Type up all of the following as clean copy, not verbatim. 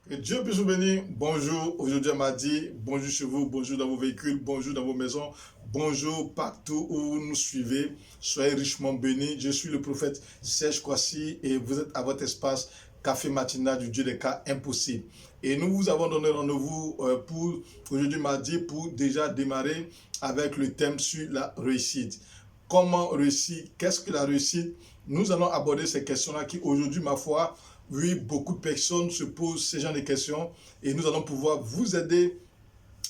Que Dieu puisse vous bénir. Bonjour, aujourd'hui mardi. Bonjour chez vous, bonjour dans vos véhicules, bonjour dans vos maisons, bonjour partout où vous nous suivez. Soyez richement bénis. Je suis le prophète Serge Kwasi et vous êtes à votre espace Café Matinal du Dieu des cas impossibles. Et nous vous avons donné rendez-vous pour aujourd'hui mardi pour déjà démarrer avec le thème sur la réussite. Comment réussir? Qu'est-ce que la réussite? Nous allons aborder ces questions-là qui aujourd'hui, ma foi, oui, beaucoup de personnes se posent ces genres de questions et nous allons pouvoir vous aider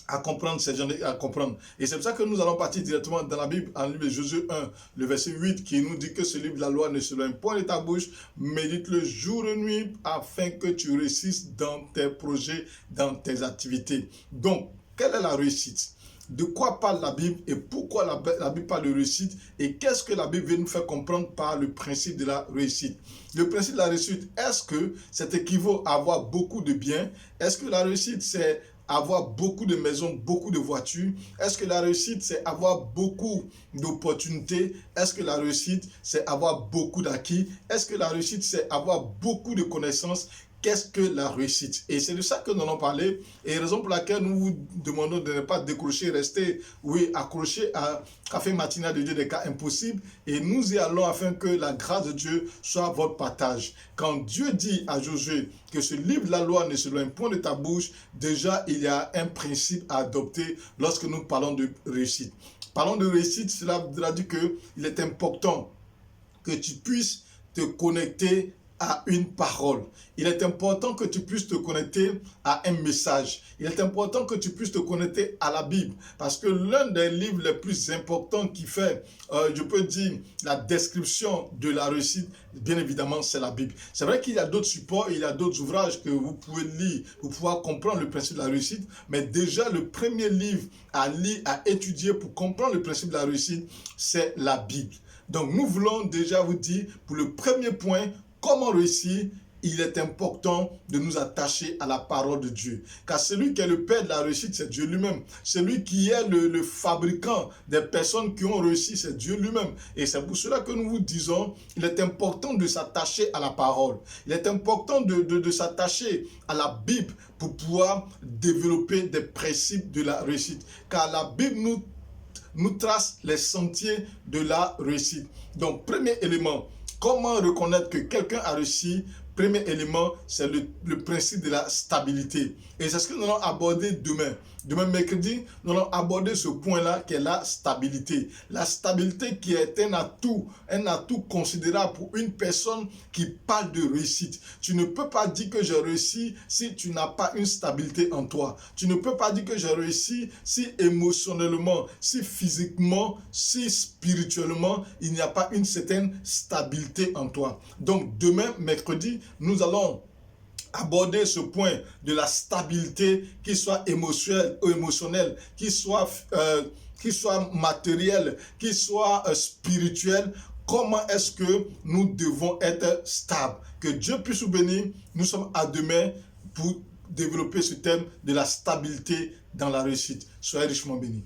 à comprendre ces genres à comprendre. Et c'est pour ça que nous allons partir directement dans la Bible, en livre de Josué 1, le verset 8, qui nous dit que ce livre de la loi ne se loin point de ta bouche, médite-le jour et nuit afin que tu réussisses dans tes projets, dans tes activités. Donc, quelle est la réussite? De quoi parle la Bible et pourquoi la Bible parle de réussite et qu'est-ce que la Bible veut nous faire comprendre par le principe de la réussite? Le principe de la réussite, est-ce que ça équivaut à avoir beaucoup de biens? Est-ce que la réussite, c'est avoir beaucoup de maisons, beaucoup de voitures? Est-ce que la réussite, c'est avoir beaucoup d'opportunités? Est-ce que la réussite, c'est avoir beaucoup d'acquis? Est-ce que la réussite, c'est avoir beaucoup de connaissances? Qu'est-ce que la réussite? Et c'est de ça que nous allons parler. Et raison pour laquelle nous vous demandons de ne pas décrocher, rester, oui, accroché à Café Matinal de Dieu des cas impossibles. Et nous y allons afin que la grâce de Dieu soit votre partage. Quand Dieu dit à Josué que ce livre de la loi ne se loin point de ta bouche, déjà il y a un principe à adopter lorsque nous parlons de réussite. Parlons de réussite, cela voudra dire qu'il est important que tu puisses te connecter à une parole. Il est important que tu puisses te connecter à un message. Il est important que tu puisses te connecter à la Bible. Parce que l'un des livres les plus importants qui fait, je peux dire, la description de la réussite, bien évidemment, c'est la Bible. C'est vrai qu'il y a d'autres supports, il y a d'autres ouvrages que vous pouvez lire pour pouvoir comprendre le principe de la réussite. Mais déjà, le premier livre à lire, à étudier pour comprendre le principe de la réussite, c'est la Bible. Donc, nous voulons déjà vous dire, pour le premier point, comment réussir? Il est important de nous attacher à la parole de Dieu. Car celui qui est le père de la réussite, c'est Dieu lui-même. Celui qui est le fabricant des personnes qui ont réussi, c'est Dieu lui-même. Et c'est pour cela que nous vous disons, il est important de s'attacher à la parole. Il est important de s'attacher à la Bible pour pouvoir développer des principes de la réussite. Car la Bible nous trace les sentiers de la réussite. Donc, premier élément, comment reconnaître que quelqu'un a réussi? Premier élément, c'est le principe de la stabilité. Et c'est ce que nous allons aborder demain. Demain, mercredi, nous allons aborder ce point-là qui est la stabilité. La stabilité qui est un atout considérable pour une personne qui parle de réussite. Tu ne peux pas dire que j'ai réussi si tu n'as pas une stabilité en toi. Tu ne peux pas dire que j'ai réussi si émotionnellement, si physiquement, si spirituellement, il n'y a pas une certaine stabilité en toi. Donc, demain, mercredi, nous allons aborder ce point de la stabilité, qui soit émotionnelle, qui soit matérielle, qui soit spirituelle. Comment est-ce que nous devons être stables? Que Dieu puisse vous bénir. Nous sommes à demain pour développer ce thème de la stabilité dans la réussite. Soyez richement bénis.